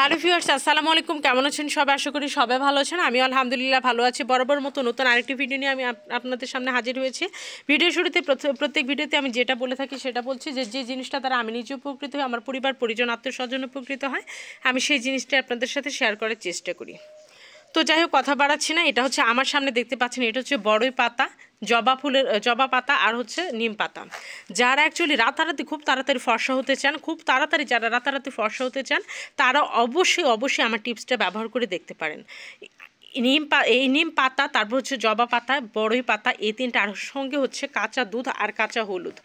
Hello viewers, আসসালামু আলাইকুম। কেমন আছেন সবাই? আশা করি সবাই ভালো আছেন। আমিও আলহামদুলিল্লাহ ভালো আছি। বরাবর মতো নতুন আরেকটি ভিডিও নিয়ে আমি আপনাদের সামনে হাজির হয়েছি। ভিডিও শুরুতে প্রত্যেক ভিডিওতে আমি যেটা বলে থাকি সেটা বলছি যে জিনিসটা দ্বারা আমি নিজে উপকৃত হই, আমার পরিবার পরিজন আত্মীয় স্বজন উপকৃত হয়, আমি সেই জিনিসটা আপনাদের সাথে শেয়ার করার চেষ্টা করি। তো যাই হোক, কথা বাড়াচ্ছি না। এটা হচ্ছে আমার সামনে দেখতে পাচ্ছেন, এটা হচ্ছে বড়ই পাতা, জবা পাতা আর হচ্ছে নিম পাতা। যারা অ্যাকচুয়ালি রাতারাতি খুব তাড়াতাড়ি ফর্সা হতে চান, যারা রাতারাতি ফর্সা হতে চান, তারা অবশ্যই আমার টিপসটা ব্যবহার করে দেখতে পারেন। এই নিম পাতা, তারপর হচ্ছে জবা পাতা, বড়ই পাতা, এই তিনটা, আর সঙ্গে হচ্ছে কাঁচা দুধ আর কাঁচা হলুদ,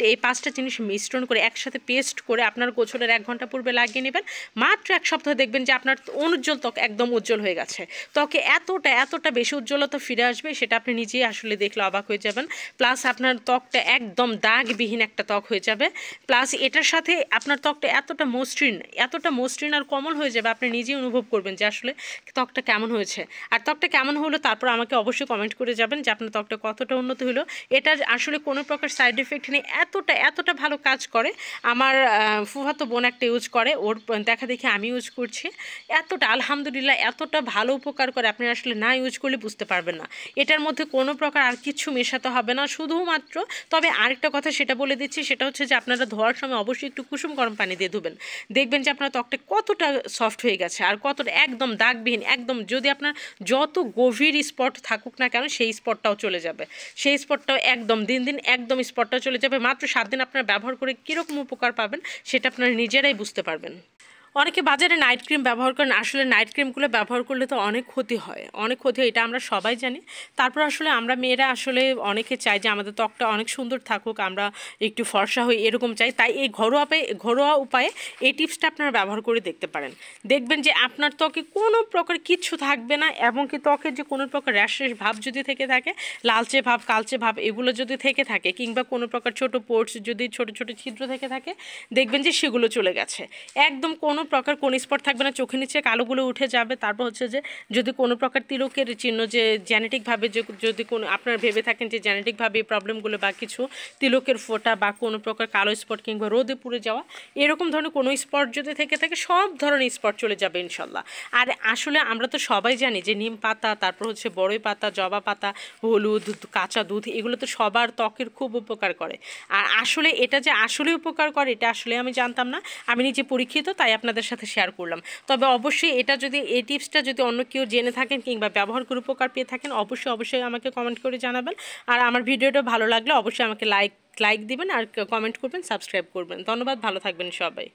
এই পাঁচটা জিনিস মিশ্রণ করে একসাথে পেস্ট করে আপনার গোসলের 1 ঘন্টা পূর্বে লাগিয়ে নেবেন। মাত্র 1 সপ্তাহ দেখবেন যে আপনার অনুজ্জ্বল ত্বক একদম উজ্জ্বল হয়ে গেছে। ত্বকে এতটা বেশি উজ্জ্বলতা ফিরে আসবে, সেটা আপনি নিজেই আসলে দেখলে অবাক হয়ে যাবেন। প্লাস আপনার ত্বকটা একদম দাগবিহীন একটা ত্বক হয়ে যাবে। প্লাস এটার সাথে আপনার ত্বকটা এতটা মসৃণ আর কোমল হয়ে যাবে, আপনি নিজেই অনুভব করবেন যে আসলে ত্বকটা কেমন হয়েছে। আর ত্বকটা কেমন হলো তারপর আমাকে অবশ্যই কমেন্ট করে যাবেন যে আপনার ত্বকটা কতটা উন্নত হলো। এটা আসলে কোনো প্রকার সাইড এফেক্ট নেই, এতটা ভালো কাজ করে। আমার ফুফাতো বোন একটা ইউজ করে, ওর দেখা দেখি আমি ইউজ করছি। আলহামদুলিল্লাহ এতটা ভালো উপকার করে, আপনি আসলে না ইউজ করলে বুঝতে পারবেন না। এটার মধ্যে কোনো প্রকার আর কিছু মেশাতে হবে না, শুধুমাত্র। তবে আরেকটা কথা সেটা বলে দিচ্ছি, সেটা হচ্ছে যে আপনারা ধোয়ার সময় অবশ্যই একটু কুসুম গরম পানি দিয়ে ধুবেন। দেখবেন যে আপনার ত্বকটা কতটা সফট হয়ে গেছে, আর কতটা একদম দাগবিহীন। একদম যদি আপনার যত গভীর স্পট থাকুক না কেন, সেই স্পটটাও চলে যাবে। সেই স্পটটাও একদম দিন একদম স্পটটা চলে যাবে। মাত্র 7 দিন আপনার ব্যবহার করে কীরকম উপকার পাবেন সেটা আপনারা নিজেরাই বুঝতে পারবেন। অনেকে বাজারে নাইট ক্রিম ব্যবহার করেন, আসলে নাইট ক্রিমগুলো ব্যবহার করলে তো অনেক ক্ষতি হয়, এটা আমরা সবাই জানি। তারপর আসলে আমরা মেয়েরা আসলে অনেকে চাই যে আমাদের ত্বকটা অনেক সুন্দর থাকুক, আমরা একটু ফর্সা হই, এরকম চাই। তাই এই ঘরোয়া উপায়ে এই টিপসটা আপনারা ব্যবহার করে দেখতে পারেন। দেখবেন যে আপনার ত্বকে কোনো প্রকার কিচ্ছু থাকবে না, এবং কি ত্বকের যে কোনো প্রকার র্যাশ ভাব যদি থেকে থাকে, লালচে ভাব, কালচে ভাব, এগুলো যদি থেকে থাকে, কিংবা কোনো প্রকার ছোট পোর্স যদি ছোট ছিদ্র থেকে থাকে, দেখবেন যে সেগুলো চলে গেছে। একদম কোনো প্রকার কোন স্পট থাকবে না, চোখের নিচে কালোগুলো উঠে যাবে। তারপর হচ্ছে যে যদি কোনো প্রকার তিলকের চিহ্ন, যে জেনেটিকভাবে যদি কোনো আপনারা ভেবে থাকেন যে জেনেটিকভাবে এই প্রবলেমগুলো বা কিছু তিলকের ফোঁটা বা কোনো প্রকার কালো স্পট কিংবা রোদে পুড়ে যাওয়া, এরকম ধরনের কোনো স্পট যদি থেকে থাকে, সব ধরনের স্পট চলে যাবে ইনশাল্লাহ। আর আসলে আমরা তো সবাই জানি যে নিম পাতা, তারপর হচ্ছে বড়ই পাতা, জবা পাতা, হলুদ, কাঁচা দুধ, এগুলো তো সবার ত্বকের খুব উপকার করে। আর আসলে এটা যে আসলে উপকার করে, এটা আসলে আমি জানতাম না। আমি নিজে পরীক্ষিত, তাই আপনাদের সাথে শেয়ার করলাম। তবে অবশ্যই এই টিপসটা যদি অন্য কেউ জেনে থাকেন কিংবা ব্যবহার করে উপকার পেয়ে থাকেন, অবশ্যই আমাকে কমেন্ট করে জানাবেন। আর আমার ভিডিওটা ভালো লাগলে অবশ্যই আমাকে লাইক দিবেন, আর কমেন্ট করবেন, সাবস্ক্রাইব করবেন। ধন্যবাদ, ভালো থাকবেন সবাই।